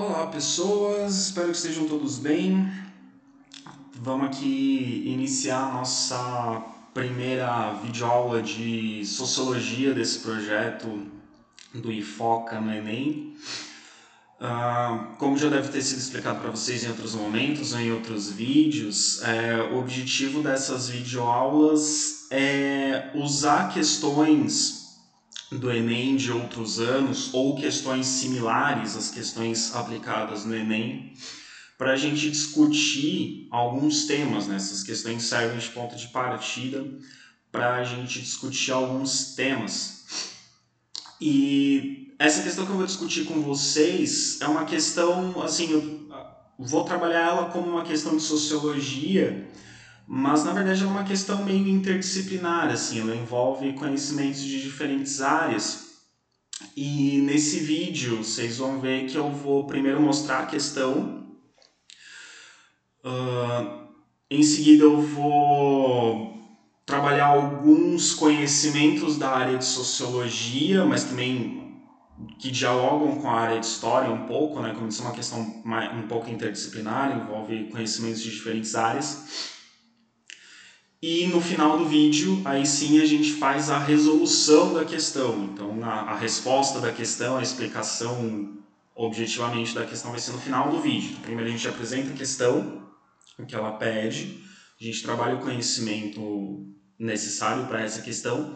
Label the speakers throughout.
Speaker 1: Olá pessoas, espero que estejam todos bem. Vamos aqui iniciar a nossa primeira videoaula de Sociologia desse projeto do IFOCA no Enem. Como já deve ter sido explicado para vocês em outros momentos ou em outros vídeos, o objetivo dessas videoaulas é usar questões do Enem de outros anos ou questões similares às questões aplicadas no Enem para a gente discutir alguns temas, né? Essas questões servem de ponto de partida para a gente discutir alguns temas. E essa questão que eu vou discutir com vocês é uma questão, assim, eu vou trabalhar ela como uma questão de sociologia, mas na verdade é uma questão meio interdisciplinar, assim, ela envolve conhecimentos de diferentes áreas. E nesse vídeo vocês vão ver que eu vou primeiro mostrar a questão, em seguida eu vou trabalhar alguns conhecimentos da área de sociologia, mas também que dialogam com a área de história um pouco, né? Como isso é uma questão um pouco interdisciplinar, envolve conhecimentos de diferentes áreas. E no final do vídeo, aí sim a gente faz a resolução da questão. Então a resposta da questão, a explicação objetivamente da questão vai ser no final do vídeo. Primeiro a gente apresenta a questão, o que ela pede, a gente trabalha o conhecimento necessário para essa questão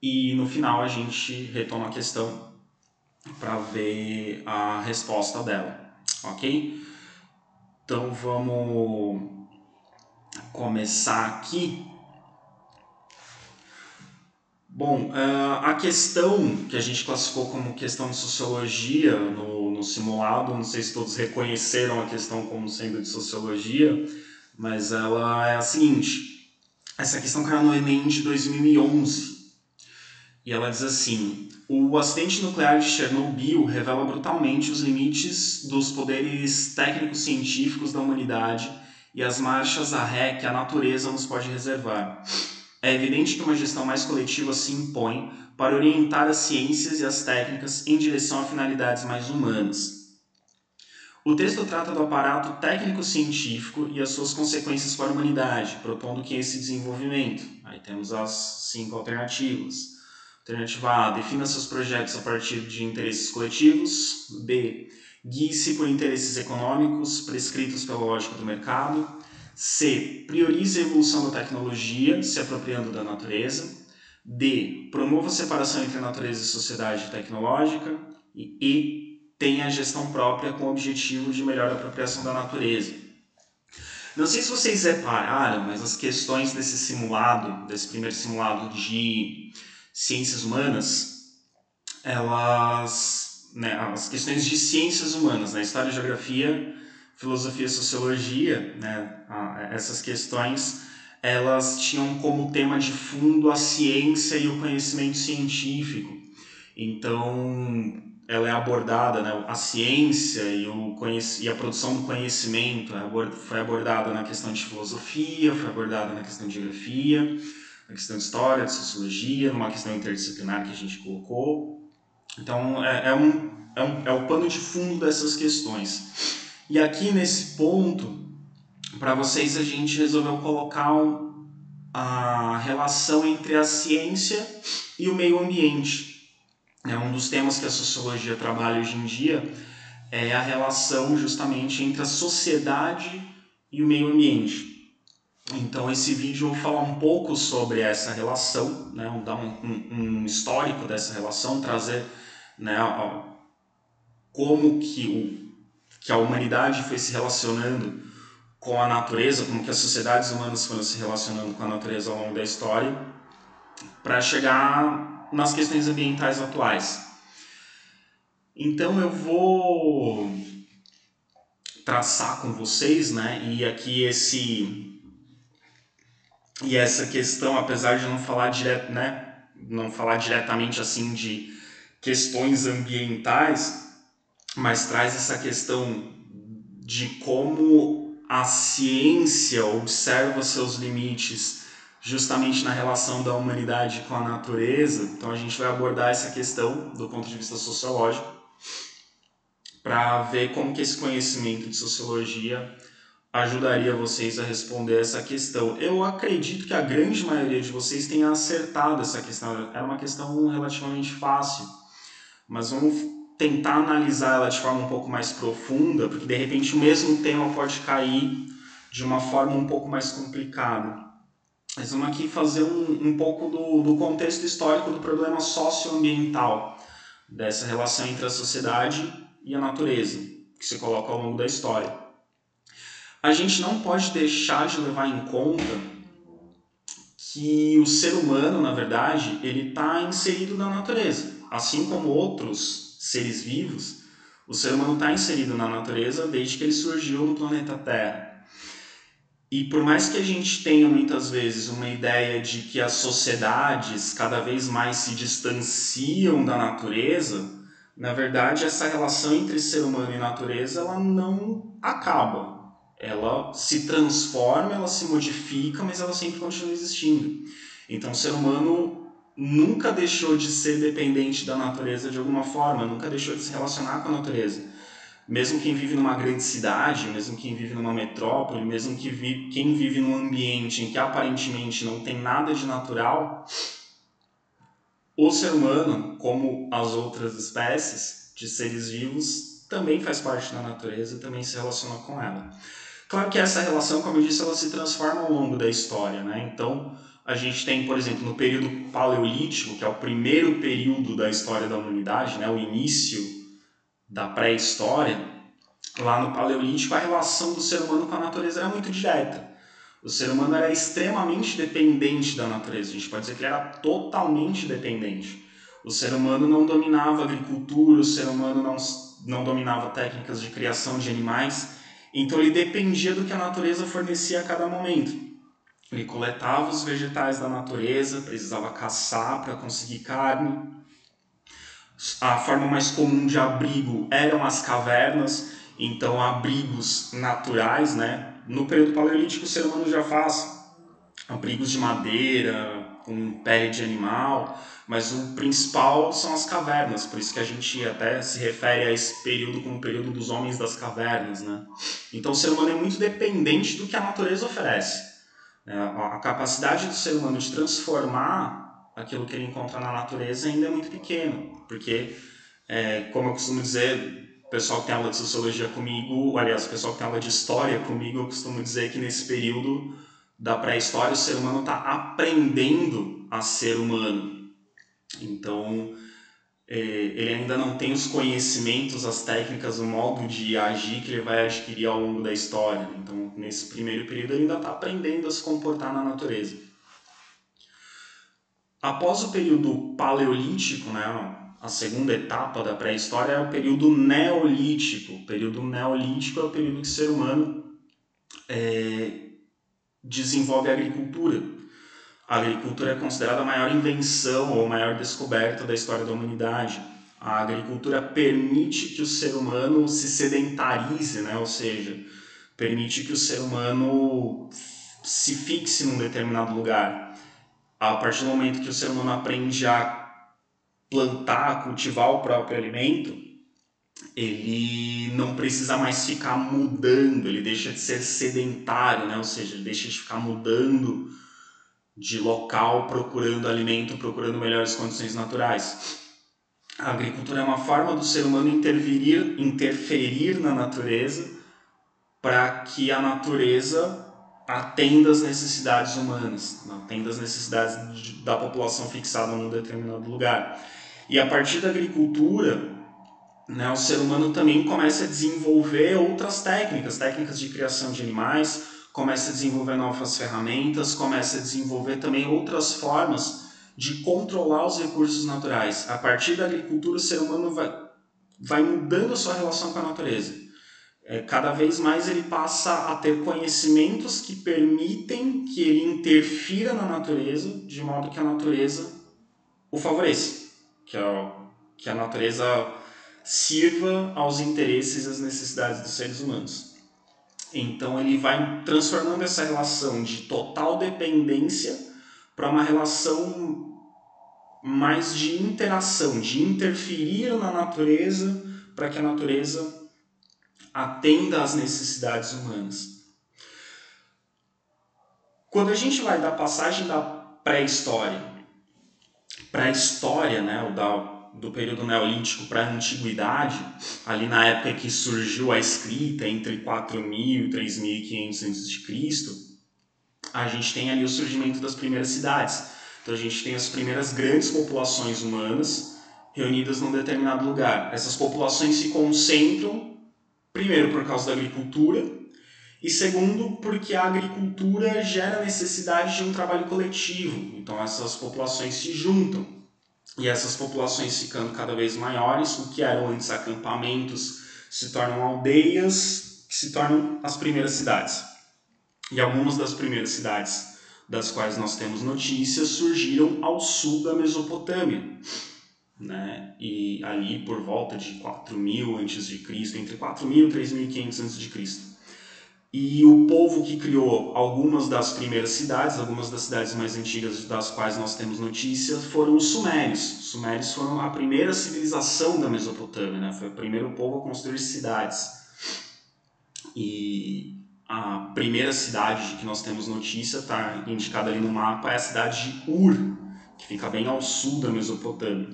Speaker 1: e no final a gente retoma a questão para ver a resposta dela, ok? Então vamos começar aqui. Bom, a questão que a gente classificou como questão de sociologia no simulado, não sei se todos reconheceram a questão como sendo de sociologia, mas ela é a seguinte: essa questão caiu no Enem de 2011 e ela diz assim: o acidente nuclear de Chernobyl revela brutalmente os limites dos poderes técnicos científicos da humanidade e as marchas a ré que a natureza nos pode reservar. É evidente que uma gestão mais coletiva se impõe para orientar as ciências e as técnicas em direção a finalidades mais humanas. O texto trata do aparato técnico-científico e as suas consequências para a humanidade, propondo que esse desenvolvimento, aí temos as 5 alternativas. Alternativa A, defina seus projetos a partir de interesses coletivos. B, guie-se por interesses econômicos prescritos pela lógica do mercado. C, priorize a evolução da tecnologia, se apropriando da natureza. D, promova a separação entre natureza e sociedade tecnológica. E E, tenha a gestão própria com o objetivo de melhor apropriação da natureza. Não sei se vocês repararam, mas as questões desse simulado, desse primeiro simulado de ciências humanas, elas, né, as questões de ciências humanas, né, história, geografia, filosofia, sociologia, né, essas questões, elas tinham como tema de fundo a ciência e o conhecimento científico. Então, ela é abordada, né, a ciência e a produção do conhecimento foi abordada na questão de filosofia, foi abordada na questão de geografia, na questão de história, de sociologia, numa questão interdisciplinar que a gente colocou. Então, é o pano de fundo dessas questões. E aqui nesse ponto, para vocês, a gente resolveu colocar a relação entre a ciência e o meio ambiente. Um dos temas que a sociologia trabalha hoje em dia é a relação justamente entre a sociedade e o meio ambiente. Então esse vídeo eu vou falar um pouco sobre essa relação, né, dar um histórico dessa relação, trazer, né, como que a humanidade foi se relacionando com a natureza, como que as sociedades humanas foram se relacionando com a natureza ao longo da história, para chegar nas questões ambientais atuais. Então eu vou traçar com vocês, né, e aqui essa questão, apesar de não falar não falar diretamente assim de questões ambientais, mas traz essa questão de como a ciência observa seus limites justamente na relação da humanidade com a natureza. Então a gente vai abordar essa questão do ponto de vista sociológico para ver como que esse conhecimento de sociologia ajudaria vocês a responder essa questão. Eu acredito que a grande maioria de vocês tenha acertado essa questão. Era uma questão relativamente fácil, mas vamos tentar analisar ela de forma um pouco mais profunda, porque de repente o mesmo tema pode cair de uma forma um pouco mais complicada. Mas vamos aqui fazer um pouco do contexto histórico do problema socioambiental, dessa relação entre a sociedade e a natureza, que se coloca ao longo da história. A gente não pode deixar de levar em conta que o ser humano, na verdade, ele está inserido na natureza. Assim como outros seres vivos, o ser humano está inserido na natureza desde que ele surgiu no planeta Terra. E por mais que a gente tenha muitas vezes uma ideia de que as sociedades cada vez mais se distanciam da natureza, na verdade essa relação entre ser humano e natureza ela não acaba. Ela se transforma, ela se modifica, mas ela sempre continua existindo. Então o ser humano nunca deixou de ser dependente da natureza de alguma forma, nunca deixou de se relacionar com a natureza. Mesmo quem vive numa grande cidade, mesmo quem vive numa metrópole, mesmo quem vive num ambiente em que aparentemente não tem nada de natural, o ser humano, como as outras espécies de seres vivos, também faz parte da natureza e também se relaciona com ela. Claro que essa relação, como eu disse, ela se transforma ao longo da história, né? Então, a gente tem, por exemplo, no período paleolítico, que é o primeiro período da história da humanidade, né? O início da pré-história, lá no Paleolítico, a relação do ser humano com a natureza era muito direta. O ser humano era extremamente dependente da natureza. A gente pode dizer que ele era totalmente dependente. O ser humano não dominava a agricultura, o ser humano não dominava técnicas de criação de animais, então ele dependia do que a natureza fornecia a cada momento. Ele coletava os vegetais da natureza, precisava caçar para conseguir carne. A forma mais comum de abrigo eram as cavernas, então abrigos naturais, né? No período paleolítico o ser humano já faz abrigos de madeira, com pele de animal, mas o principal são as cavernas, por isso que a gente até se refere a esse período como o período dos homens das cavernas, né? Então o ser humano é muito dependente do que a natureza oferece. A capacidade do ser humano de transformar aquilo que ele encontra na natureza ainda é muito pequena, porque, como eu costumo dizer, o pessoal que tem aula de sociologia comigo, aliás, o pessoal que tem aula de história comigo, eu costumo dizer que nesse período da pré-história o ser humano está aprendendo a ser humano. Então, ele ainda não tem os conhecimentos, as técnicas, o modo de agir que ele vai adquirir ao longo da história. Então, nesse primeiro período, ele ainda está aprendendo a se comportar na natureza. Após o período paleolítico, né, a segunda etapa da pré-história é o período neolítico. O período neolítico é o período que o ser humano desenvolve a agricultura. A agricultura é considerada a maior invenção ou a maior descoberta da história da humanidade. A agricultura permite que o ser humano se sedentarize, né? Ou seja, permite que o ser humano se fixe num determinado lugar. A partir do momento que o ser humano aprende a plantar, cultivar o próprio alimento, ele não precisa mais ficar mudando, ele deixa de ser sedentário, né? Ou seja, ele deixa de ficar mudando de local, procurando alimento, procurando melhores condições naturais. A agricultura é uma forma do ser humano interferir na natureza para que a natureza atenda às necessidades humanas, atenda às necessidades da população fixada num determinado lugar. E a partir da agricultura, né, o ser humano também começa a desenvolver outras técnicas de criação de animais, começa a desenvolver novas ferramentas, começa a desenvolver também outras formas de controlar os recursos naturais. A partir da agricultura, o ser humano vai mudando a sua relação com a natureza. Cada vez mais ele passa a ter conhecimentos que permitem que ele interfira na natureza, de modo que a natureza o favoreça, que a natureza sirva aos interesses e às necessidades dos seres humanos. Então ele vai transformando essa relação de total dependência para uma relação mais de interação, de interferir na natureza para que a natureza atenda às necessidades humanas. Quando a gente vai da passagem da pré-história para a história, né, do período neolítico para a antiguidade, ali na época que surgiu a escrita, entre 4.000 e 3.500 a.C., a gente tem ali o surgimento das primeiras cidades. Então a gente tem as primeiras grandes populações humanas reunidas num determinado lugar. Essas populações se concentram, primeiro por causa da agricultura, e segundo porque a agricultura gera necessidade de um trabalho coletivo. Então essas populações se juntam. E essas populações ficando cada vez maiores, o que eram antes acampamentos se tornam aldeias, que se tornam as primeiras cidades. E algumas das primeiras cidades das quais nós temos notícias surgiram ao sul da Mesopotâmia, né? E ali por volta de 4.000 a.C., entre 4.000 e 3.500 a.C. E o povo que criou algumas das primeiras cidades, algumas das cidades mais antigas das quais nós temos notícias, foram os sumérios. Os sumérios foram a primeira civilização da Mesopotâmia, né? Foi o primeiro povo a construir cidades. E a primeira cidade de que nós temos notícia, está indicada ali no mapa, é a cidade de Ur, que fica bem ao sul da Mesopotâmia.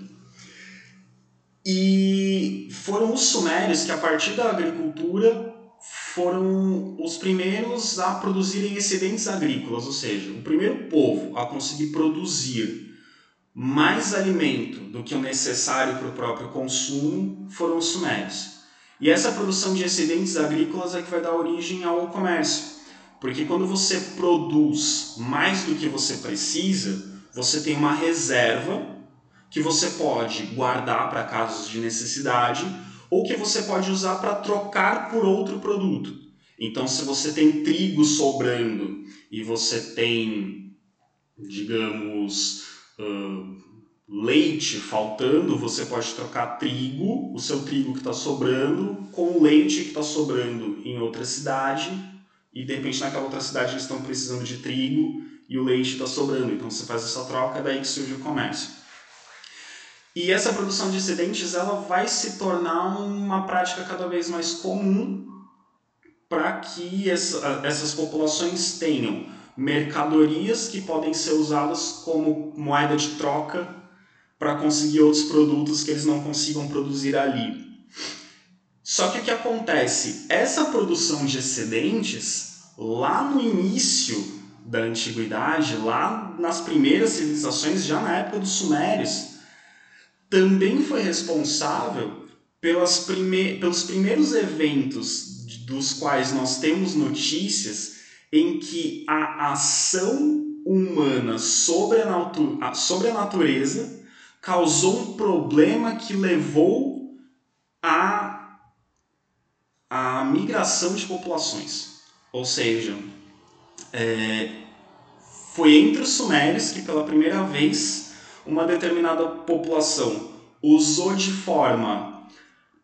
Speaker 1: E foram os sumérios que, a partir da agricultura, foram os primeiros a produzirem excedentes agrícolas, ou seja, o primeiro povo a conseguir produzir mais alimento do que o necessário para o próprio consumo foram os sumérios. E essa produção de excedentes agrícolas é que vai dar origem ao comércio. Porque quando você produz mais do que você precisa, você tem uma reserva que você pode guardar para casos de necessidade ou que você pode usar para trocar por outro produto. Então, se você tem trigo sobrando e você tem, digamos, leite faltando, você pode trocar trigo, o seu trigo que está sobrando, com o leite que está sobrando em outra cidade, e de repente naquela outra cidade eles estão precisando de trigo e o leite está sobrando, então você faz essa troca, é daí que surge o comércio. E essa produção de excedentes ela vai se tornar uma prática cada vez mais comum para que essas populações tenham mercadorias que podem ser usadas como moeda de troca para conseguir outros produtos que eles não consigam produzir ali. Só que o que acontece? Essa produção de excedentes, lá no início da antiguidade, lá nas primeiras civilizações, já na época dos sumérios, também foi responsável pelos primeiros eventos dos quais nós temos notícias em que a ação humana sobre a natureza causou um problema que levou à migração de populações. Ou seja, foi entre os sumérios que pela primeira vez uma determinada população usou de forma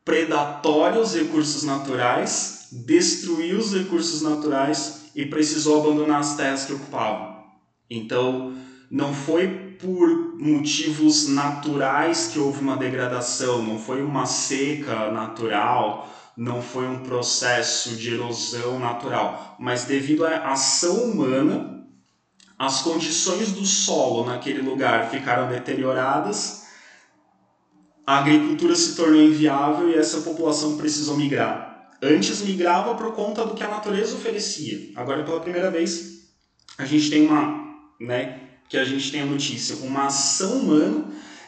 Speaker 1: predatória os recursos naturais, destruiu os recursos naturais e precisou abandonar as terras que ocupavam. Então, não foi por motivos naturais que houve uma degradação, não foi uma seca natural, não foi um processo de erosão natural, mas devido à ação humana, as condições do solo naquele lugar ficaram deterioradas, a agricultura se tornou inviável e essa população precisou migrar. Antes migrava por conta do que a natureza oferecia. Agora, pela primeira vez, a gente tem a notícia, uma ação humana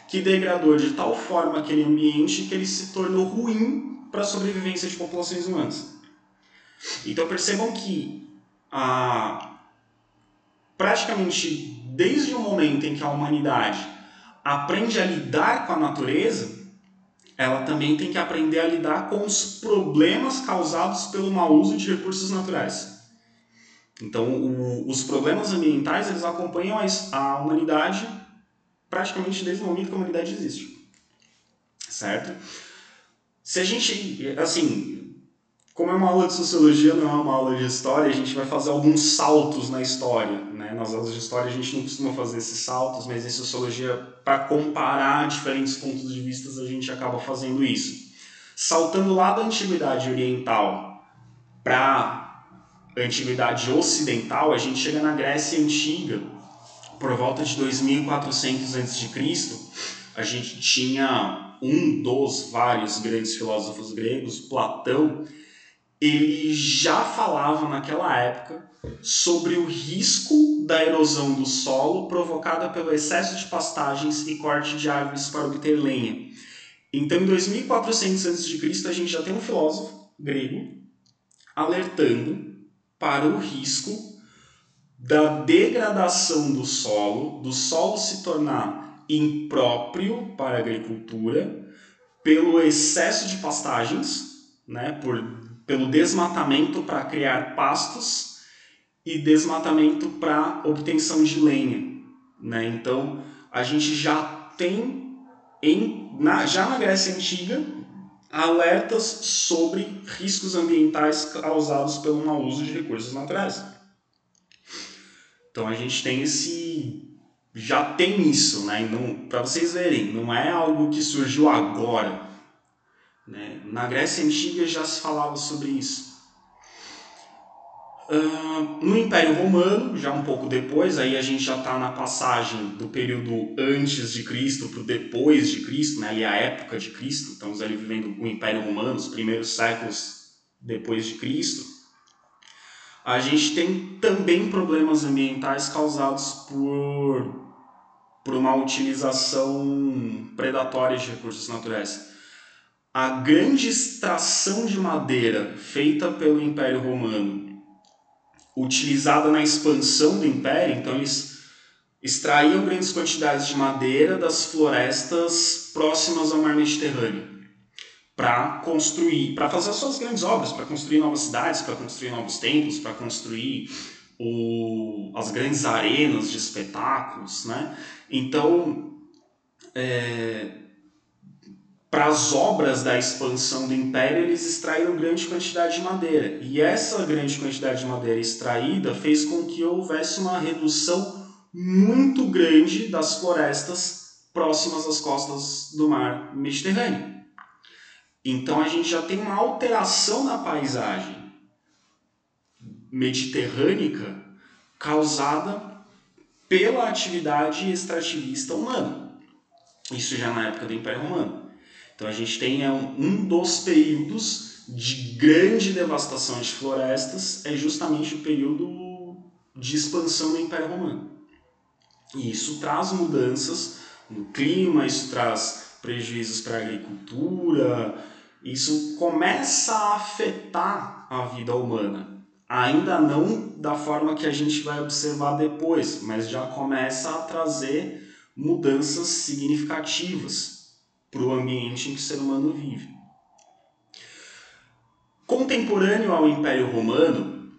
Speaker 1: que degradou de tal forma aquele ambiente que ele se tornou ruim para a sobrevivência de populações humanas. Então percebam que praticamente desde o momento em que a humanidade aprende a lidar com a natureza, ela também tem que aprender a lidar com os problemas causados pelo mau uso de recursos naturais. Então, os problemas ambientais eles acompanham a humanidade praticamente desde o momento que a humanidade existe. Certo? Se a gente, assim, como é uma aula de sociologia, não é uma aula de história, a gente vai fazer alguns saltos na história, né? Nas aulas de história a gente não costuma fazer esses saltos, mas em sociologia, para comparar diferentes pontos de vista, a gente acaba fazendo isso. Saltando lá da Antiguidade Oriental para a Antiguidade Ocidental, a gente chega na Grécia Antiga, por volta de 2400 a.C., a gente tinha um dos vários grandes filósofos gregos, Platão. Ele já falava naquela época sobre o risco da erosão do solo provocada pelo excesso de pastagens e corte de árvores para obter lenha. Então, em 2400 a.C., a gente já tem um filósofo grego alertando para o risco da degradação do solo se tornar impróprio para a agricultura pelo excesso de pastagens, né, pelo desmatamento para criar pastos e desmatamento para obtenção de lenha, né? Então, a gente já tem, já na Grécia Antiga, alertas sobre riscos ambientais causados pelo mau uso de recursos naturais. Então, a gente tem já tem isso, né? Para vocês verem, não é algo que surgiu agora, né? Na Grécia Antiga já se falava sobre isso. No Império Romano, já um pouco depois, aí a gente já está na passagem do período antes de Cristo para o depois de Cristo, né? Ali a época de Cristo, estamos ali vivendo o Império Romano, os primeiros séculos depois de Cristo. A gente tem também problemas ambientais causados por uma utilização predatória de recursos naturais. A grande extração de madeira feita pelo Império Romano, utilizada na expansão do Império, então eles extraíam grandes quantidades de madeira das florestas próximas ao mar Mediterrâneo para construir, para fazer as suas grandes obras, para construir novas cidades, para construir novos templos, para construir as grandes arenas de espetáculos, né? Então, para as obras da expansão do Império, eles extraíram grande quantidade de madeira. E essa grande quantidade de madeira extraída fez com que houvesse uma redução muito grande das florestas próximas às costas do mar Mediterrâneo. Então a gente já tem uma alteração na paisagem mediterrânica causada pela atividade extrativista humana. Isso já na época do Império Romano. Então a gente tem um dos períodos de grande devastação de florestas, é justamente o período de expansão do Império Romano. E isso traz mudanças no clima, isso traz prejuízos para a agricultura, isso começa a afetar a vida humana. Ainda não da forma que a gente vai observar depois, mas já começa a trazer mudanças significativas para o ambiente em que o ser humano vive. Contemporâneo ao Império Romano,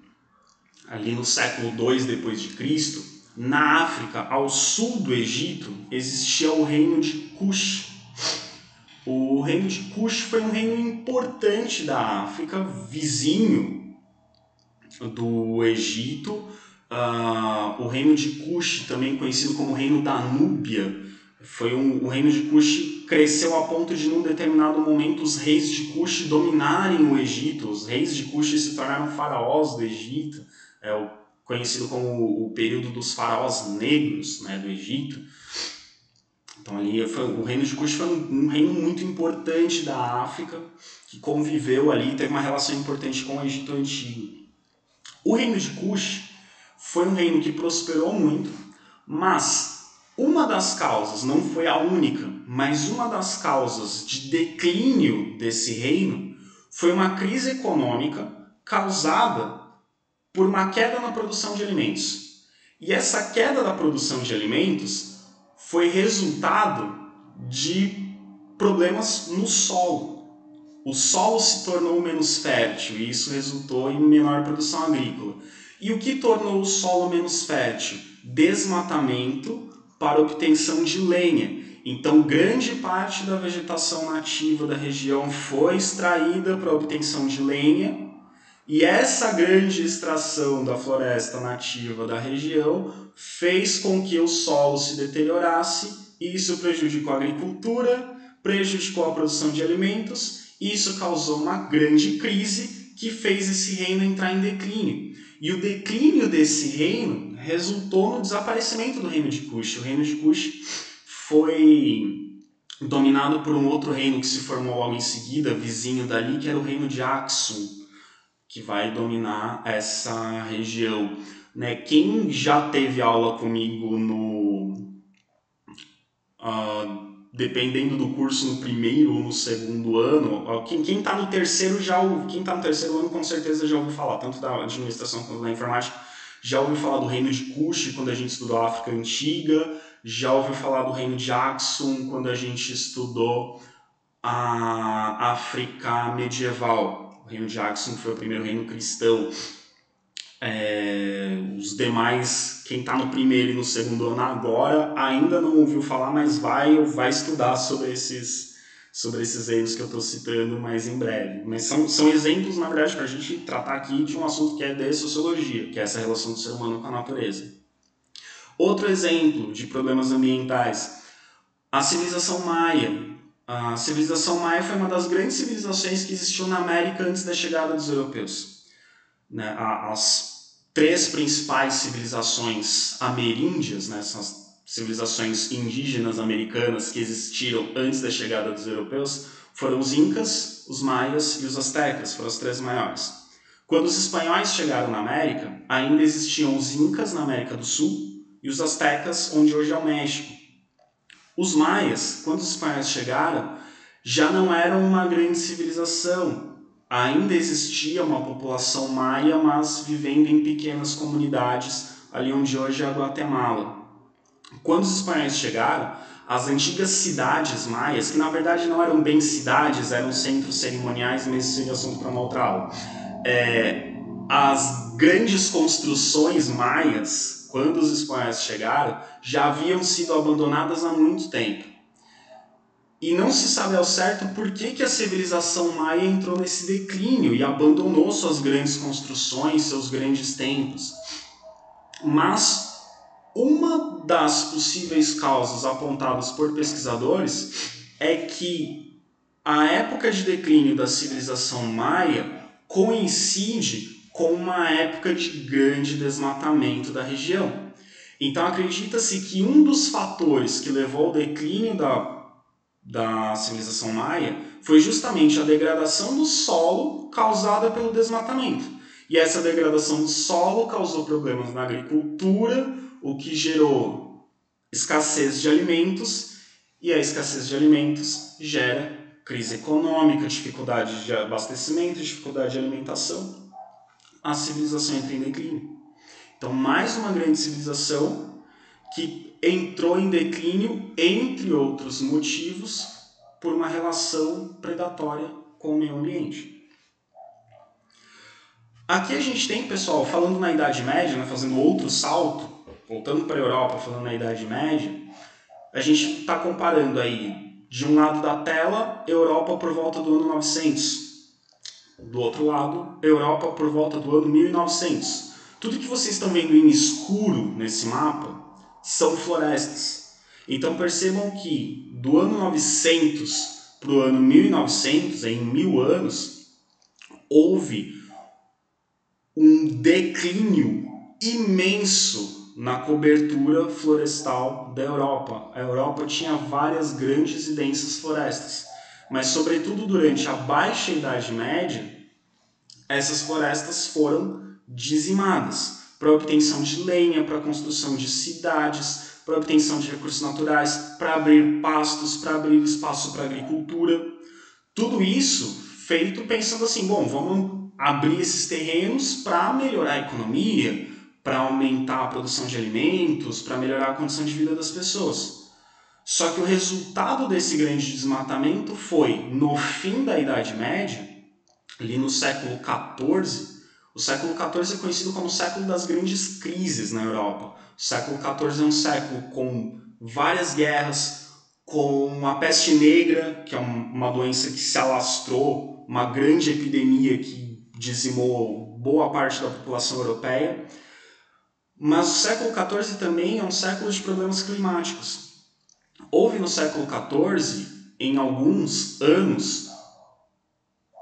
Speaker 1: ali no século II d.C., na África, ao sul do Egito, existia o reino de Kush. O reino de Kush foi um reino importante da África, vizinho do Egito. O reino de Kush, também conhecido como reino da Núbia, o reino de Kush cresceu a ponto de, num determinado momento, os reis de Kush dominarem o Egito. Os reis de Kush se tornaram faraós do Egito, conhecido como o período dos faraós negros, né, do Egito. Então ali o reino de Kush foi um reino muito importante da África, que conviveu ali, teve uma relação importante com o Egito Antigo. O reino de Kush foi um reino que prosperou muito, mas uma das causas, não foi a única, mas uma das causas de declínio desse reino foi uma crise econômica causada por uma queda na produção de alimentos. E essa queda da produção de alimentos foi resultado de problemas no solo. O solo se tornou menos fértil e isso resultou em menor produção agrícola. E o que tornou o solo menos fértil? Desmatamento para obtenção de lenha. Então, grande parte da vegetação nativa da região foi extraída para obtenção de lenha, e essa grande extração da floresta nativa da região fez com que o solo se deteriorasse, e isso prejudicou a agricultura, prejudicou a produção de alimentos e isso causou uma grande crise que fez esse reino entrar em declínio. E o declínio desse reino resultou no desaparecimento do reino de Kush. O reino de Kush foi dominado por um outro reino que se formou logo em seguida, vizinho dali, que era o reino de Aksum, que vai dominar essa região. Né? Quem já teve aula comigo dependendo do curso no primeiro ou no segundo ano, quem está no terceiro quem está no terceiro ano com certeza já ouviu falar, tanto da administração quanto da informática, já ouviu falar do reino de Kush quando a gente estudou a África Antiga, já ouviu falar do reino de Aksum quando a gente estudou a África Medieval. O reino de Aksum foi o primeiro reino cristão. Os demais, quem está no primeiro e no segundo ano agora, ainda não ouviu falar, mas vai estudar sobre esses reinos que eu estou citando mais em breve. Mas são exemplos, na verdade, para a gente tratar aqui de um assunto que é de sociologia, que é essa relação do ser humano com a natureza. Outro exemplo de problemas ambientais, a civilização maia. A civilização maia foi uma das grandes civilizações que existiu na América antes da chegada dos europeus. Né? As três principais civilizações ameríndias, né? Essas civilizações indígenas americanas que existiram antes da chegada dos europeus, foram os incas, os maias e os astecas, foram as três maiores. Quando os espanhóis chegaram na América, ainda existiam os incas na América do Sul e os astecas, onde hoje é o México. Os maias, quando os espanhóis chegaram, já não eram uma grande civilização. Ainda existia uma população maia, mas vivendo em pequenas comunidades, ali onde hoje é a Guatemala. Quando os espanhóis chegaram, as antigas cidades maias, que na verdade não eram bem cidades, eram centros cerimoniais, mas isso seria assunto para uma outra aula. As grandes construções maias, quando os espanhóis chegaram, já haviam sido abandonadas há muito tempo. E não se sabe ao certo por que a civilização maia entrou nesse declínio e abandonou suas grandes construções, seus grandes templos. Mas uma das possíveis causas apontadas por pesquisadores é que a época de declínio da civilização maia coincide com uma época de grande desmatamento da região. Então acredita-se que um dos fatores que levou ao declínio da civilização maia foi justamente a degradação do solo causada pelo desmatamento. E essa degradação do solo causou problemas na agricultura, o que gerou escassez de alimentos, e a escassez de alimentos gera crise econômica, dificuldade de abastecimento, dificuldade de alimentação. A civilização entra em declínio. Então, mais uma grande civilização que entrou em declínio, entre outros motivos, por uma relação predatória com o meio ambiente. Aqui a gente tem, pessoal, falando na Idade Média, né, fazendo outro salto, voltando para a Europa, falando na Idade Média, a gente está comparando aí, de um lado da tela, Europa por volta do ano 900. Do outro lado, Europa por volta do ano 1900. Tudo que vocês estão vendo em escuro nesse mapa são florestas. Então percebam que do ano 900 para o ano 1900, em 1000 anos, houve um declínio imenso na cobertura florestal da Europa. A Europa tinha várias grandes e densas florestas, mas sobretudo durante a Baixa Idade Média, essas florestas foram dizimadas para a obtenção de lenha, para a construção de cidades, para a obtenção de recursos naturais, para abrir pastos, para abrir espaço para a agricultura. Tudo isso feito pensando assim, bom, vamos abrir esses terrenos para melhorar a economia, para aumentar a produção de alimentos, para melhorar a condição de vida das pessoas. Só que o resultado desse grande desmatamento foi, no fim da Idade Média, ali no século XIV, o século XIV é conhecido como o século das grandes crises na Europa. O século XIV é um século com várias guerras, com a peste negra, que é uma doença que se alastrou, uma grande epidemia que dizimou boa parte da população europeia. Mas o século XIV também é um século de problemas climáticos. Houve no século XIV, em alguns anos,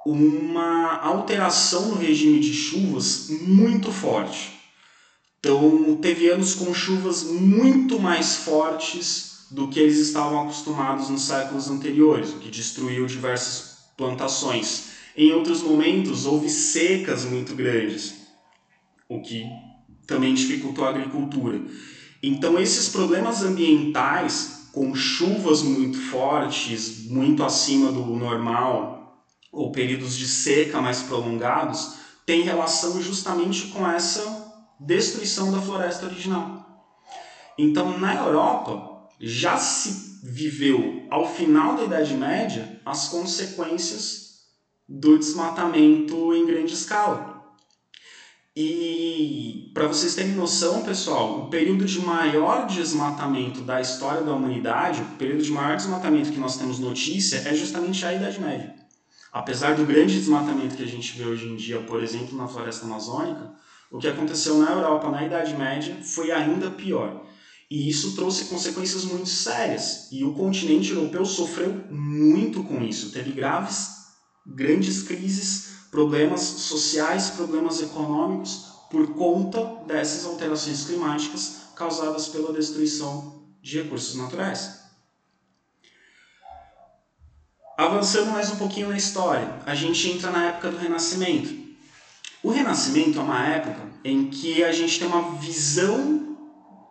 Speaker 1: uma alteração no regime de chuvas muito forte. Então, teve anos com chuvas muito mais fortes do que eles estavam acostumados nos séculos anteriores, o que destruiu diversas plantações. Em outros momentos, houve secas muito grandes, o que também dificultou a agricultura. Então, esses problemas ambientais, com chuvas muito fortes, muito acima do normal, ou períodos de seca mais prolongados, têm relação justamente com essa destruição da floresta original. Então, na Europa, já se viveu, ao final da Idade Média, as consequências do desmatamento em grande escala. E, para vocês terem noção, pessoal, o período de maior desmatamento da história da humanidade, o período de maior desmatamento que nós temos notícia, é justamente a Idade Média. Apesar do grande desmatamento que a gente vê hoje em dia, por exemplo, na floresta amazônica, o que aconteceu na Europa na Idade Média foi ainda pior. E isso trouxe consequências muito sérias. E o continente europeu sofreu muito com isso. Teve grandes crises, problemas sociais, problemas econômicos, por conta dessas alterações climáticas causadas pela destruição de recursos naturais. Avançando mais um pouquinho na história, a gente entra na época do Renascimento. O Renascimento é uma época em que a gente tem uma visão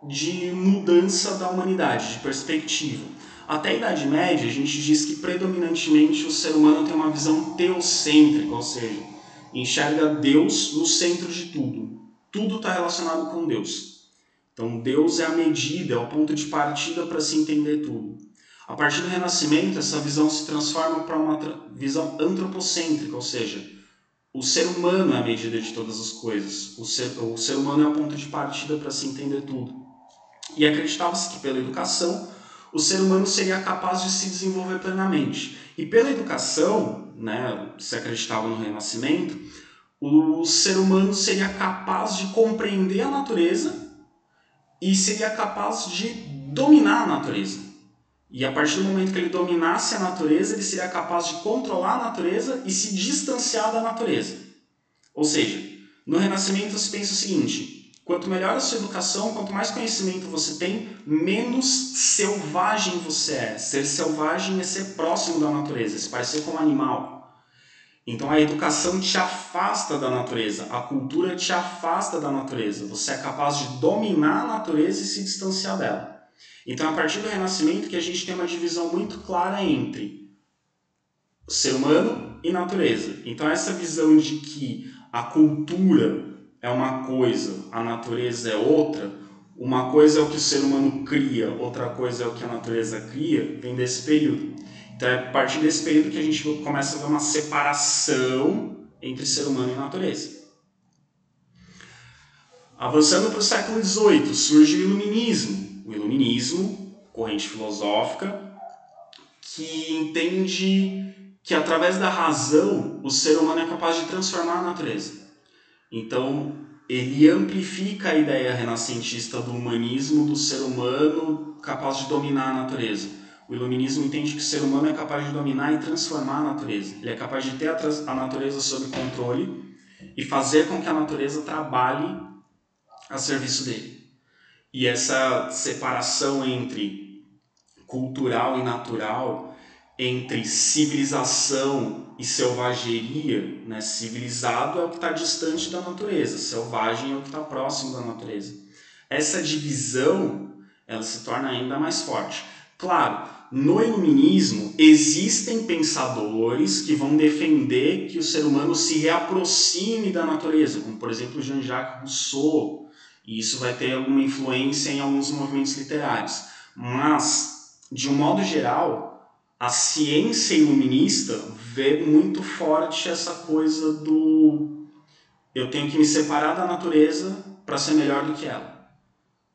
Speaker 1: de mudança da humanidade, de perspectiva. Até a Idade Média, a gente diz que predominantemente o ser humano tem uma visão teocêntrica, ou seja, enxerga Deus no centro de tudo. Tudo está relacionado com Deus. Então Deus é a medida, é o ponto de partida para se entender tudo. A partir do Renascimento, essa visão se transforma para uma visão antropocêntrica, ou seja, o ser humano é a medida de todas as coisas. O ser humano é o ponto de partida para se entender tudo. E acreditava-se que pela educação, o ser humano seria capaz de se desenvolver plenamente. E pela educação, se acreditava no Renascimento, o ser humano seria capaz de compreender a natureza e seria capaz de dominar a natureza. E a partir do momento que ele dominasse a natureza, ele seria capaz de controlar a natureza e se distanciar da natureza. Ou seja, no Renascimento se pensa o seguinte: quanto melhor a sua educação, quanto mais conhecimento você tem, menos selvagem você é. Ser selvagem é ser próximo da natureza, se parecer com um animal. Então a educação te afasta da natureza, a cultura te afasta da natureza. Você é capaz de dominar a natureza e se distanciar dela. Então, a partir do Renascimento, que a gente tem uma divisão muito clara entre o ser humano e natureza. Então, essa visão de que a cultura é uma coisa, a natureza é outra, uma coisa é o que o ser humano cria, outra coisa é o que a natureza cria, vem desse período. Então, é a partir desse período que a gente começa a ver uma separação entre ser humano e natureza. Avançando para o século XVIII, surge o Iluminismo. O Iluminismo, corrente filosófica, que entende que através da razão o ser humano é capaz de transformar a natureza. Então, ele amplifica a ideia renascentista do humanismo, do ser humano capaz de dominar a natureza. O Iluminismo entende que o ser humano é capaz de dominar e transformar a natureza. Ele é capaz de ter a natureza sob controle e fazer com que a natureza trabalhe a serviço dele. E essa separação entre cultural e natural, entre civilização e selvageria, civilizado é o que está distante da natureza, selvagem é o que está próximo da natureza. Essa divisão ela se torna ainda mais forte. Claro, no Iluminismo existem pensadores que vão defender que o ser humano se reaproxime da natureza, como por exemplo Jean-Jacques Rousseau, e isso vai ter alguma influência em alguns movimentos literários. Mas, de um modo geral, a ciência iluminista vê muito forte essa coisa do eu tenho que me separar da natureza para ser melhor do que ela.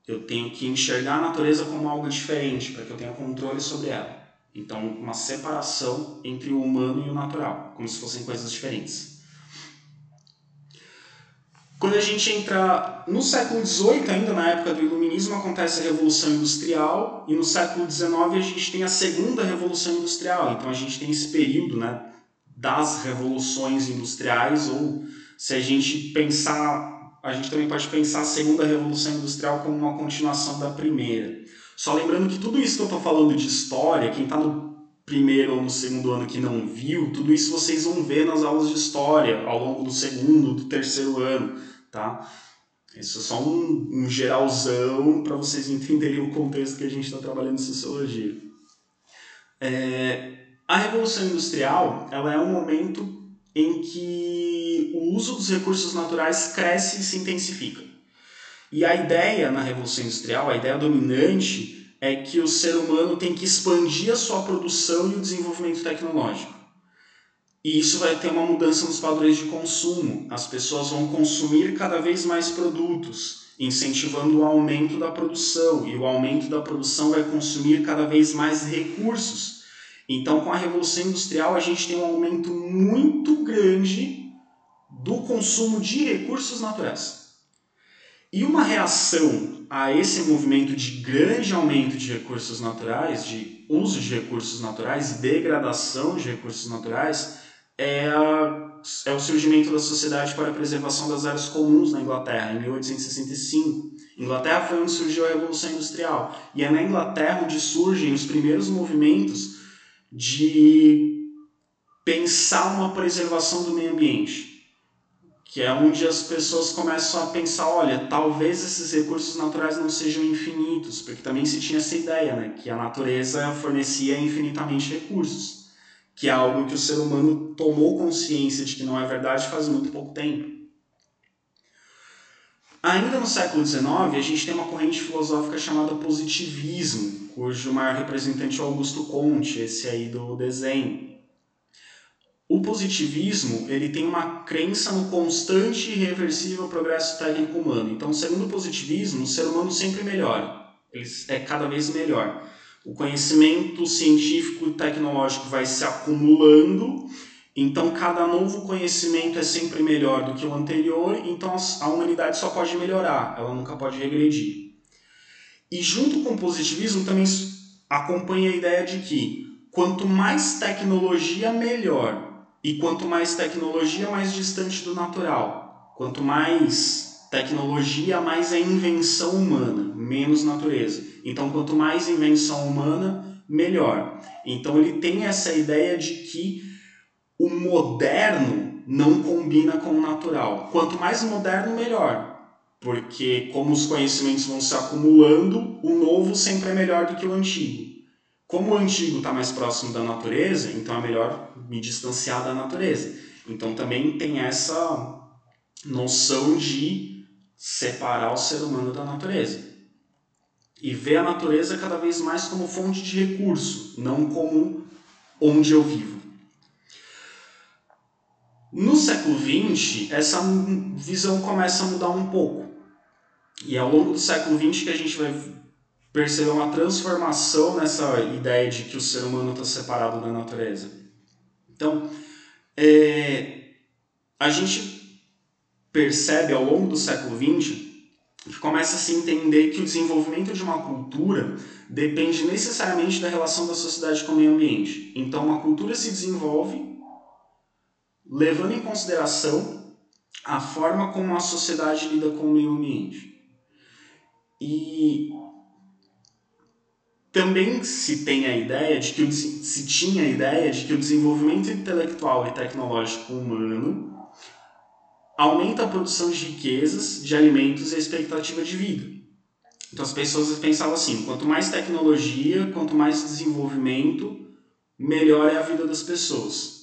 Speaker 1: Eu tenho que enxergar a natureza como algo diferente para que eu tenha controle sobre ela. Então, uma separação entre o humano e o natural, como se fossem coisas diferentes. Quando a gente entra no século XVIII, ainda na época do Iluminismo, acontece a Revolução Industrial, e no século XIX a gente tem a Segunda Revolução Industrial. Então a gente tem esse período, das revoluções industriais, ou se a gente pensar, a gente também pode pensar a segunda revolução industrial como uma continuação da primeira. Só lembrando que tudo isso que eu estou falando de história, quem está no primeiro ou no segundo ano que não viu, tudo isso vocês vão ver nas aulas de história ao longo do segundo, do terceiro ano, tá? Isso é só um geralzão para vocês entenderem o contexto que a gente está trabalhando em sociologia. A Revolução Industrial, ela é um momento em que o uso dos recursos naturais cresce e se intensifica. E a ideia na Revolução Industrial, a ideia dominante, é que o ser humano tem que expandir a sua produção e o desenvolvimento tecnológico. E isso vai ter uma mudança nos padrões de consumo. As pessoas vão consumir cada vez mais produtos, incentivando o aumento da produção. E o aumento da produção vai consumir cada vez mais recursos. Então, com a Revolução Industrial, a gente tem um aumento muito grande do consumo de recursos naturais. E uma reação a esse movimento de grande aumento de recursos naturais, de uso de recursos naturais e degradação de recursos naturais, é o surgimento da Sociedade para a Preservação das Áreas Comuns na Inglaterra, em 1865. Inglaterra foi onde surgiu a Revolução Industrial. E é na Inglaterra onde surgem os primeiros movimentos de pensar uma preservação do meio ambiente. Que é onde as pessoas começam a pensar, olha, talvez esses recursos naturais não sejam infinitos, porque também se tinha essa ideia, né, que a natureza fornecia infinitamente recursos, que é algo que o ser humano tomou consciência de que não é verdade faz muito pouco tempo. Ainda no século XIX, a gente tem uma corrente filosófica chamada positivismo, cujo maior representante é Augusto Comte, esse aí do desenho. O positivismo, ele tem uma crença no constante e irreversível progresso técnico humano. Então, segundo o positivismo, o ser humano sempre melhora. Ele é cada vez melhor. O conhecimento científico e tecnológico vai se acumulando, então cada novo conhecimento é sempre melhor do que o anterior, então a humanidade só pode melhorar, ela nunca pode regredir. E junto com o positivismo também acompanha a ideia de que quanto mais tecnologia, melhor. E quanto mais tecnologia, mais distante do natural. Quanto mais tecnologia, mais é invenção humana, menos natureza. Então, quanto mais invenção humana, melhor. Então, ele tem essa ideia de que o moderno não combina com o natural. Quanto mais moderno, melhor. Porque, como os conhecimentos vão se acumulando, o novo sempre é melhor do que o antigo. Como o antigo está mais próximo da natureza, então é melhor me distanciar da natureza. Então também tem essa noção de separar o ser humano da natureza. E ver a natureza cada vez mais como fonte de recurso, não como onde eu vivo. No século XX, essa visão começa a mudar um pouco. E ao longo do século XX que a gente vai perceber uma transformação nessa ideia de que o ser humano está separado da natureza. Então, a gente percebe ao longo do século XX que começa a se entender que o desenvolvimento de uma cultura depende necessariamente da relação da sociedade com o meio ambiente. Então, uma cultura se desenvolve levando em consideração a forma como a sociedade lida com o meio ambiente. E também se tinha a ideia de que o desenvolvimento intelectual e tecnológico humano aumenta a produção de riquezas, de alimentos e a expectativa de vida. Então as pessoas pensavam assim, quanto mais tecnologia, quanto mais desenvolvimento, melhor é a vida das pessoas.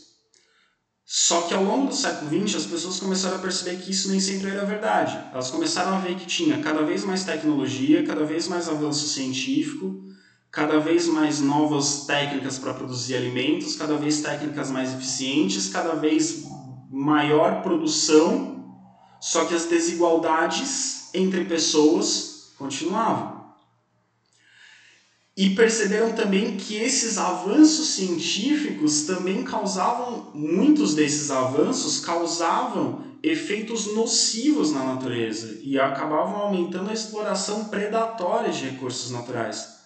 Speaker 1: Só que ao longo do século XX as pessoas começaram a perceber que isso nem sempre era verdade. Elas começaram a ver que tinha cada vez mais tecnologia, cada vez mais avanço científico, cada vez mais novas técnicas para produzir alimentos, cada vez técnicas mais eficientes, cada vez maior produção, só que as desigualdades entre pessoas continuavam. E perceberam também que esses avanços científicos também muitos desses avanços causavam efeitos nocivos na natureza e acabavam aumentando a exploração predatória de recursos naturais.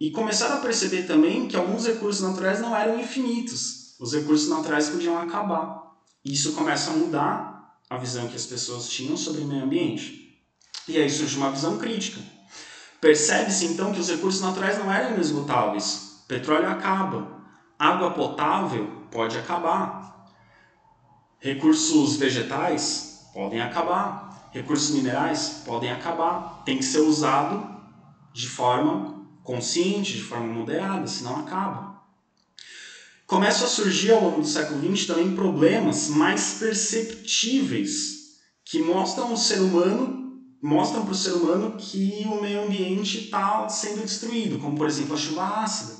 Speaker 1: E começaram a perceber também que alguns recursos naturais não eram infinitos. os recursos naturais podiam acabar. E isso começa a mudar a visão que as pessoas tinham sobre o meio ambiente. E aí surge uma visão crítica. Percebe-se então que os recursos naturais não eram inesgotáveis. Petróleo acaba. Água potável pode acabar. Recursos vegetais podem acabar. Recursos minerais podem acabar. Tem que ser usado de forma consciente, de forma moderada, senão acaba. Começam a surgir ao longo do século XX também problemas mais perceptíveis que mostram para o ser humano que o meio ambiente está sendo destruído, como por exemplo a chuva ácida.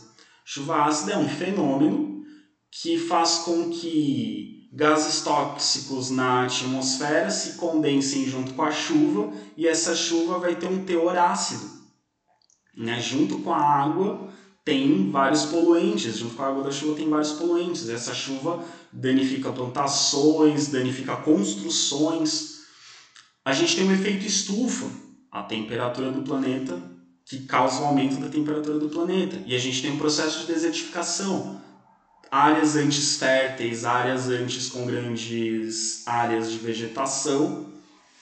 Speaker 1: Chuva ácida é um fenômeno que faz com que gases tóxicos na atmosfera se condensem junto com a chuva e essa chuva vai ter um teor ácido. Junto com a água tem vários poluentes, junto com a água da chuva tem vários poluentes. Essa chuva danifica plantações, danifica construções. A gente tem um efeito estufa, a temperatura do planeta, que causa o aumento da temperatura do planeta. E a gente tem um processo de desertificação. Áreas antes férteis, áreas antes com grandes áreas de vegetação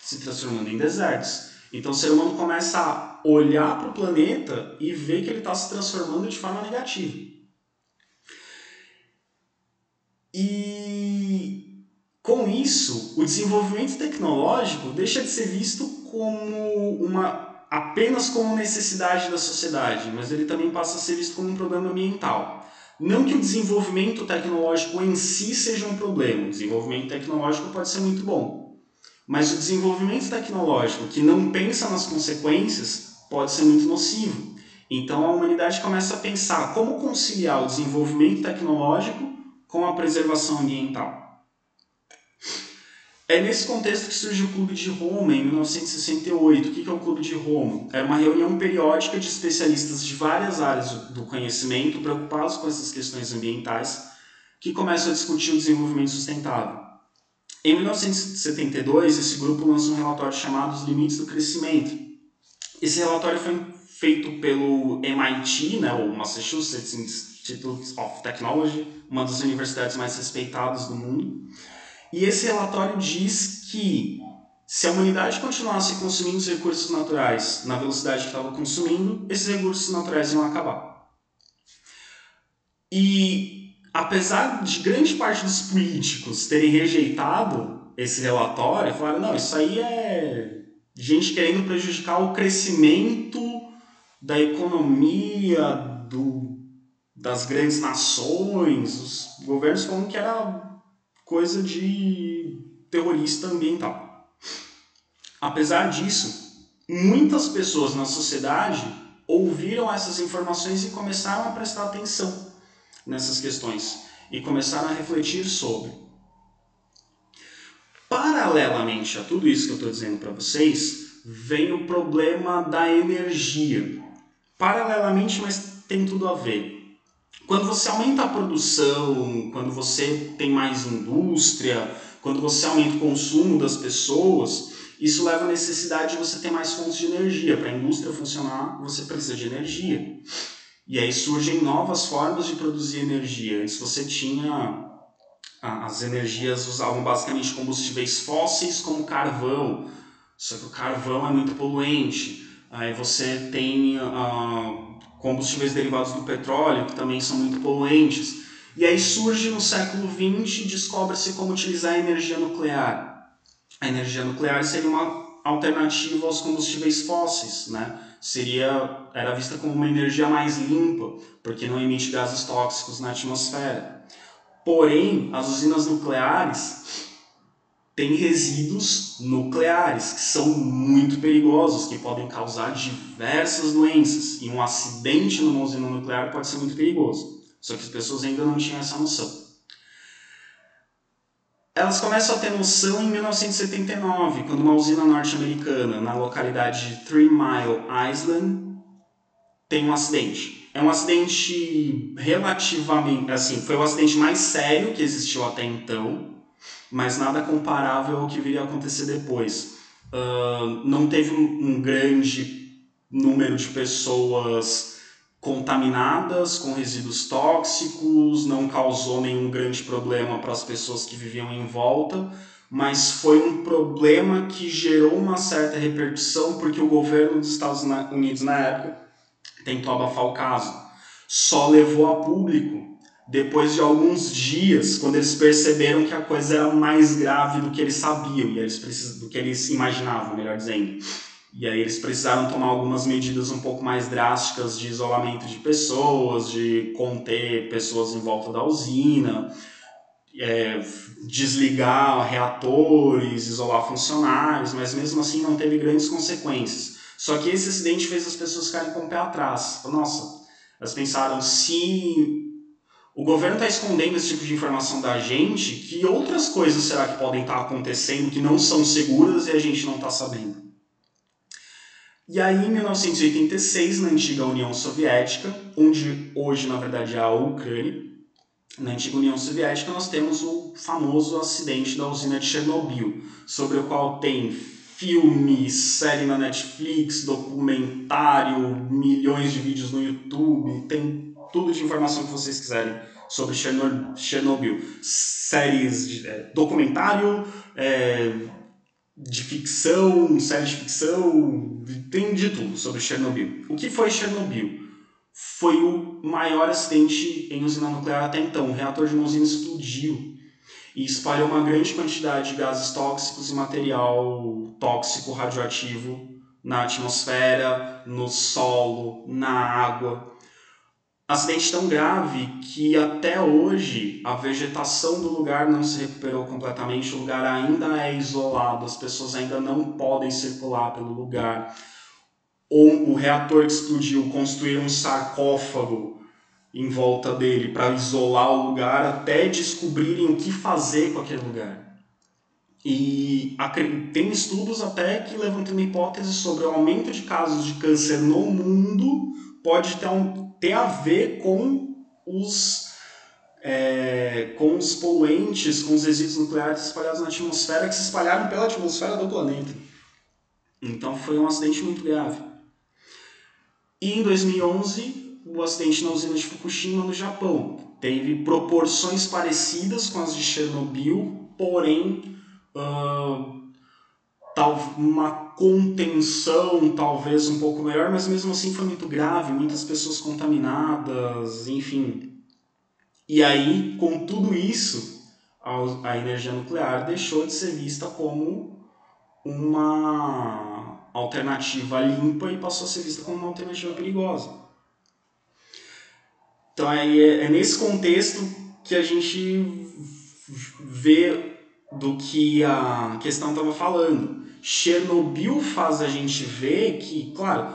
Speaker 1: se transformando em desertos. Então o ser humano começa a olhar para o planeta e ver que ele está se transformando de forma negativa. E com isso, o desenvolvimento tecnológico deixa de ser visto como apenas como necessidade da sociedade, mas ele também passa a ser visto como um problema ambiental. Não que o desenvolvimento tecnológico em si seja um problema, o desenvolvimento tecnológico pode ser muito bom, mas o desenvolvimento tecnológico que não pensa nas consequências pode ser muito nocivo. Então a humanidade começa a pensar como conciliar o desenvolvimento tecnológico com a preservação ambiental. É nesse contexto que surge o Clube de Roma, em 1968. O que é o Clube de Roma? Era uma reunião periódica de especialistas de várias áreas do conhecimento preocupados com essas questões ambientais que começam a discutir o desenvolvimento sustentável. Em 1972, esse grupo lança um relatório chamado Os Limites do Crescimento. Esse relatório foi feito pelo MIT, o Massachusetts Institute of Technology, uma das universidades mais respeitadas do mundo. E esse relatório diz que se a humanidade continuasse consumindo os recursos naturais na velocidade que estava consumindo, esses recursos naturais iam acabar. E apesar de grande parte dos políticos terem rejeitado esse relatório, falaram, não, isso aí é gente querendo prejudicar o crescimento da economia, das grandes nações, os governos falando que era coisa de terrorista ambiental. Apesar disso, muitas pessoas na sociedade ouviram essas informações e começaram a prestar atenção nessas questões e começaram a refletir sobre. Paralelamente a tudo isso que eu estou dizendo para vocês, vem o problema da energia. Paralelamente, mas tem tudo a ver. Quando você aumenta a produção, quando você tem mais indústria, quando você aumenta o consumo das pessoas, isso leva à necessidade de você ter mais fontes de energia. Para a indústria funcionar, você precisa de energia. E aí surgem novas formas de produzir energia. Antes você tinha... As energias usavam basicamente combustíveis fósseis como carvão, só que o carvão é muito poluente. Aí você tem combustíveis derivados do petróleo, que também são muito poluentes. E aí surge no século XX e descobre-se como utilizar a energia nuclear. A energia nuclear seria uma alternativa aos combustíveis fósseis, Era vista como uma energia mais limpa, porque não emite gases tóxicos na atmosfera. Porém, as usinas nucleares têm resíduos nucleares, que são muito perigosos, que podem causar diversas doenças. E um acidente numa usina nuclear pode ser muito perigoso. Só que as pessoas ainda não tinham essa noção. Elas começam a ter noção em 1979, quando uma usina norte-americana, na localidade de 3 Mile Island, tem um acidente. É um acidente relativamente... foi o acidente mais sério que existiu até então, mas nada comparável ao que viria a acontecer depois. Não teve um grande número de pessoas contaminadas com resíduos tóxicos, não causou nenhum grande problema para as pessoas que viviam em volta, mas foi um problema que gerou uma certa repercussão porque o governo dos Estados Unidos na época tentou abafar o caso. Só levou a público depois de alguns dias, quando eles perceberam que a coisa era mais grave do que eles sabiam, do que eles imaginavam, melhor dizendo. E aí eles precisaram tomar algumas medidas um pouco mais drásticas de isolamento de pessoas, de conter pessoas em volta da usina, desligar reatores, isolar funcionários, mas mesmo assim não teve grandes consequências. Só que esse acidente fez as pessoas ficarem com o pé atrás. Nossa, elas pensaram, se o governo está escondendo esse tipo de informação da gente, que outras coisas será que podem estar acontecendo que não são seguras e a gente não está sabendo? E aí, em 1986, na antiga União Soviética, onde hoje, na verdade, é a Ucrânia, na antiga União Soviética, nós temos o famoso acidente da usina de Chernobyl, sobre o qual tem filme, série na Netflix, documentário, milhões de vídeos no YouTube, tem tudo de informação que vocês quiserem sobre Chernobyl. Séries, documentário, de ficção, séries de ficção, tem de tudo sobre Chernobyl. O que foi Chernobyl? Foi o maior acidente em usina nuclear até então. O reator de uma usina explodiu e espalhou uma grande quantidade de gases tóxicos e material tóxico radioativo na atmosfera, no solo, na água. Acidente tão grave que até hoje a vegetação do lugar não se recuperou completamente, o lugar ainda é isolado, as pessoas ainda não podem circular pelo lugar. Ou o reator que explodiu, construir um sarcófago em volta dele para isolar o lugar até descobrirem o que fazer com aquele lugar. E tem estudos até que levantam uma hipótese sobre o aumento de casos de câncer no mundo pode ter a ver com os poluentes, com os resíduos nucleares espalhados na atmosfera, que se espalharam pela atmosfera do planeta. Então foi um acidente muito grave. E em 2011, o acidente na usina de Fukushima, no Japão, teve proporções parecidas com as de Chernobyl, porém uma contenção talvez um pouco melhor, mas mesmo assim foi muito grave, muitas pessoas contaminadas, enfim. E aí, com tudo isso, a energia nuclear deixou de ser vista como uma alternativa limpa e passou a ser vista como uma alternativa perigosa. Então é nesse contexto que a gente vê do que a questão estava falando. Chernobyl faz a gente ver que, claro,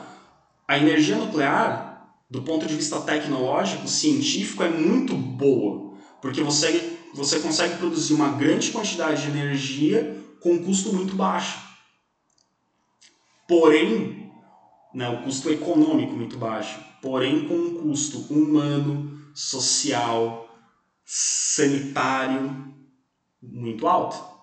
Speaker 1: a energia nuclear, do ponto de vista tecnológico, científico, é muito boa, porque você consegue produzir uma grande quantidade de energia com um custo muito baixo. Porém, o custo econômico muito baixo, porém com um custo humano, social, sanitário muito alto.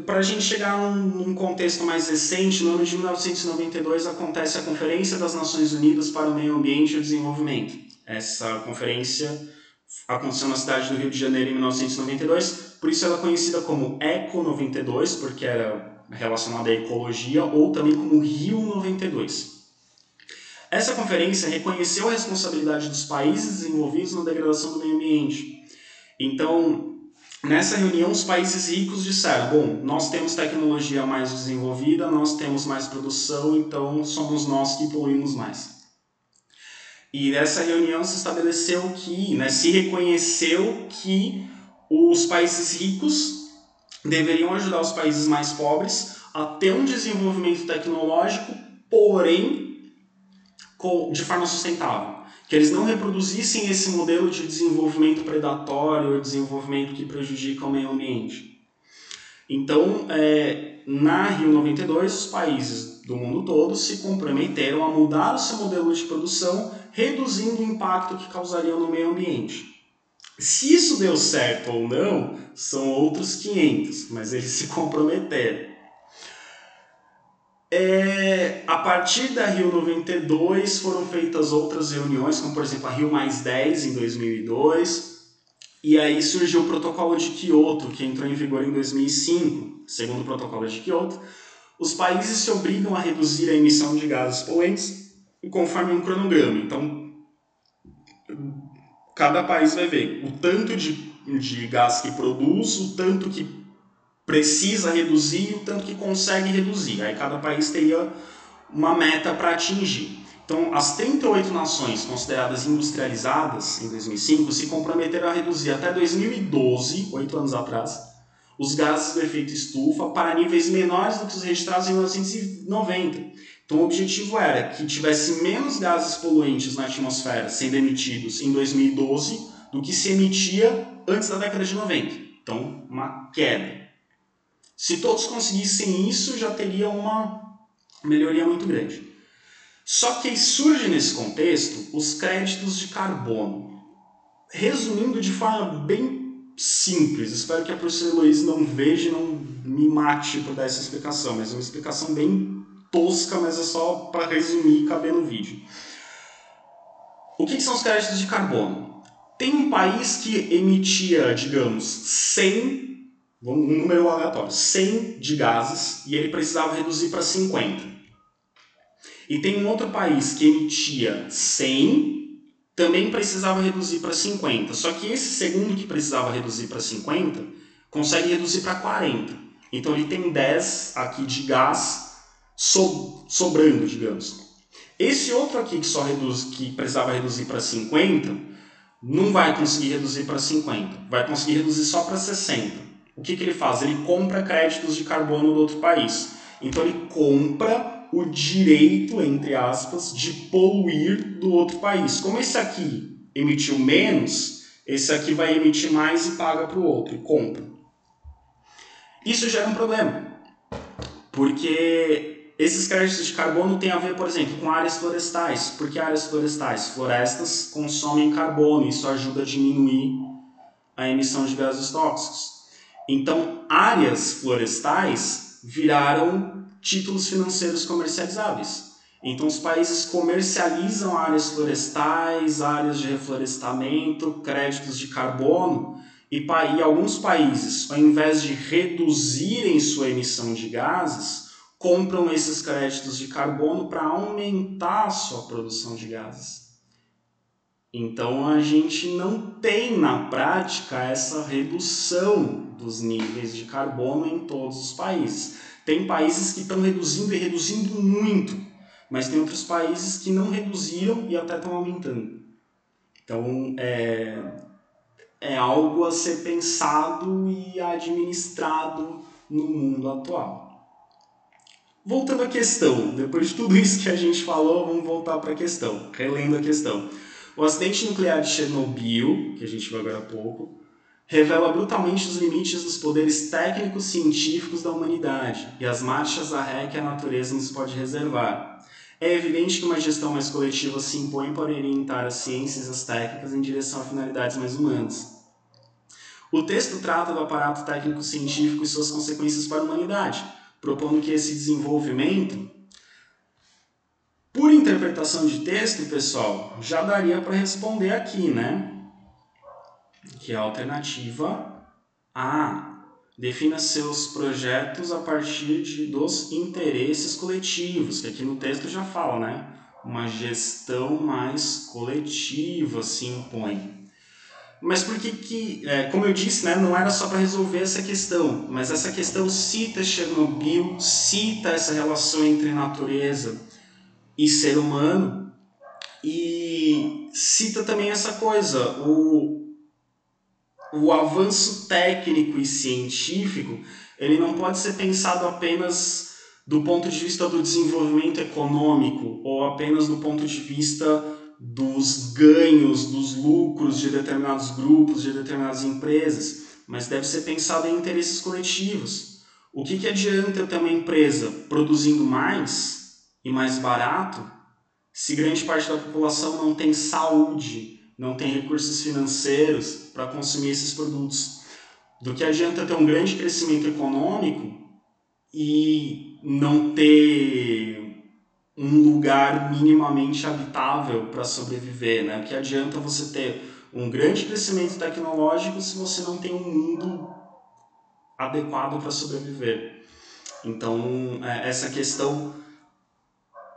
Speaker 1: Para a gente chegar num contexto mais recente, no ano de 1992 acontece a Conferência das Nações Unidas para o Meio Ambiente e o Desenvolvimento. Essa conferência aconteceu na cidade do Rio de Janeiro em 1992, por isso ela é conhecida como ECO 92, porque era relacionada à ecologia, ou também como Rio 92. Essa conferência reconheceu a responsabilidade dos países desenvolvidos na degradação do meio ambiente. Então, nessa reunião, os países ricos disseram, bom, nós temos tecnologia mais desenvolvida, nós temos mais produção, então somos nós que poluímos mais. E nessa reunião se estabeleceu que, se reconheceu que os países ricos deveriam ajudar os países mais pobres a ter um desenvolvimento tecnológico, porém de forma sustentável. Que eles não reproduzissem esse modelo de desenvolvimento predatório ou desenvolvimento que prejudica o meio ambiente. Então, na Rio 92, os países do mundo todo se comprometeram a mudar o seu modelo de produção, reduzindo o impacto que causariam no meio ambiente. Se isso deu certo ou não, são outros 500, mas eles se comprometeram. A partir da Rio 92 foram feitas outras reuniões, como por exemplo a Rio +10 em 2002, e aí surgiu o Protocolo de Kyoto, que entrou em vigor em 2005. Segundo o Protocolo de Kyoto, os países se obrigam a reduzir a emissão de gases poluentes conforme um cronograma. Então, cada país vai ver o tanto de gás que produz, o tanto que precisa reduzir e o tanto que consegue reduzir. Aí cada país teria uma meta para atingir. Então, as 38 nações consideradas industrializadas em 2005 se comprometeram a reduzir até 2012, 8 anos atrás, os gases do efeito estufa para níveis menores do que os registrados em 1990. Então, o objetivo era que tivesse menos gases poluentes na atmosfera sendo emitidos em 2012 do que se emitia antes da década de 90. Então, uma queda. Se todos conseguissem isso, já teria uma melhoria muito grande. Só que surge nesse contexto os créditos de carbono. Resumindo de forma bem simples, espero que a professora Luiz não veja e não me mate por dar essa explicação, mas é uma explicação bem tosca, mas é só para resumir e caber no vídeo. O que são os créditos de carbono? Tem um país que emitia, digamos, 100, um número aleatório, 100 de gases, e ele precisava reduzir para 50. E tem um outro país que emitia 100, também precisava reduzir para 50. Só que esse segundo que precisava reduzir para 50, consegue reduzir para 40. Então ele tem 10 aqui de gás sobrando, digamos. Esse outro aqui que precisava reduzir para 50, não vai conseguir reduzir para 50. Vai conseguir reduzir só para 60. O que ele faz? Ele compra créditos de carbono do outro país. Então ele compra o direito, entre aspas, de poluir do outro país. Como esse aqui emitiu menos, esse aqui vai emitir mais e paga para o outro, e compra. Isso gera um problema, porque esses créditos de carbono têm a ver, por exemplo, com áreas florestais. Por que áreas florestais? Florestas consomem carbono e isso ajuda a diminuir a emissão de gases tóxicos. Então, áreas florestais viraram títulos financeiros comercializáveis. Então, os países comercializam áreas florestais, áreas de reflorestamento, créditos de carbono, e alguns países, ao invés de reduzirem sua emissão de gases, compram esses créditos de carbono para aumentar a sua produção de gases. Então, a gente não tem, na prática, essa redução dos níveis de carbono em todos os países. Tem países que estão reduzindo e reduzindo muito, mas tem outros países que não reduziram e até estão aumentando. Então, é algo a ser pensado e administrado no mundo atual. Voltando à questão, depois de tudo isso que a gente falou, vamos voltar para a questão, relendo a questão. O acidente nuclear de Chernobyl, que a gente viu agora há pouco, revela brutalmente os limites dos poderes técnicos científicos da humanidade e as marchas a ré que a natureza nos pode reservar. É evidente que uma gestão mais coletiva se impõe para orientar as ciências e as técnicas em direção a finalidades mais humanas. O texto trata do aparato técnico-científico e suas consequências para a humanidade, propondo que esse desenvolvimento, por interpretação de texto, pessoal, já daria para responder aqui, né? Que é a alternativa A. Defina seus projetos a partir dos interesses coletivos, que aqui no texto já fala, né? Uma gestão mais coletiva se impõe. Mas por que como eu disse, né, não era só para resolver essa questão, mas essa questão cita Chernobyl, cita essa relação entre natureza e ser humano, e cita também essa coisa, o avanço técnico e científico, ele não pode ser pensado apenas do ponto de vista do desenvolvimento econômico ou apenas do ponto de vista dos ganhos, dos lucros de determinados grupos, de determinadas empresas, mas deve ser pensado em interesses coletivos. O que adianta eu ter uma empresa produzindo mais e mais barato se grande parte da população não tem saúde, não tem recursos financeiros para consumir esses produtos? Do que adianta ter um grande crescimento econômico e não ter um lugar minimamente habitável para sobreviver, né? O que adianta você ter um grande crescimento tecnológico se você não tem um mundo adequado para sobreviver. Então, essa questão,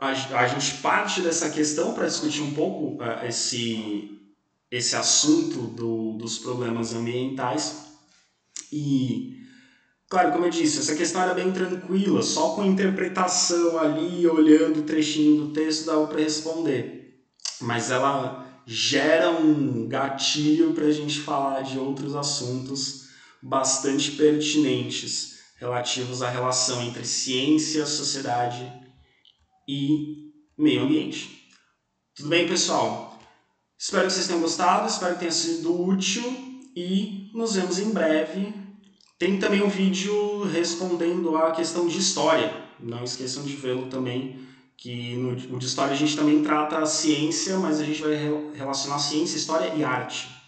Speaker 1: a gente parte dessa questão para discutir um pouco esse assunto dos problemas ambientais. E, claro, como eu disse, essa questão era bem tranquila, só com interpretação ali, olhando o trechinho do texto, dava para responder. Mas ela gera um gatilho para a gente falar de outros assuntos bastante pertinentes relativos à relação entre ciência, sociedade e meio ambiente. Tudo bem, pessoal? Espero que vocês tenham gostado, espero que tenha sido útil e nos vemos em breve. Tem também um vídeo respondendo à questão de história. Não esqueçam de vê-lo também, que no de história a gente também trata a ciência, mas a gente vai relacionar ciência, história e arte.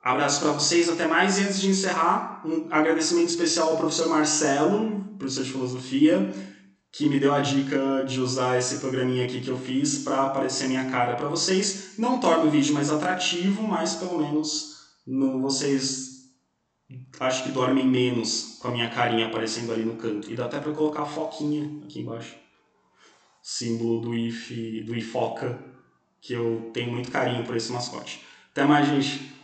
Speaker 1: Abraço para vocês, até mais. E antes de encerrar, um agradecimento especial ao professor Marcelo, professor de filosofia, que me deu a dica de usar esse programinha aqui que eu fiz para aparecer minha cara para vocês. Não torna o vídeo mais atrativo, mas pelo menos vocês acho que dormem menos com a minha carinha aparecendo ali no canto. E dá até para colocar a foquinha aqui embaixo. Símbolo do IFOCA, que eu tenho muito carinho por esse mascote. Até mais, gente!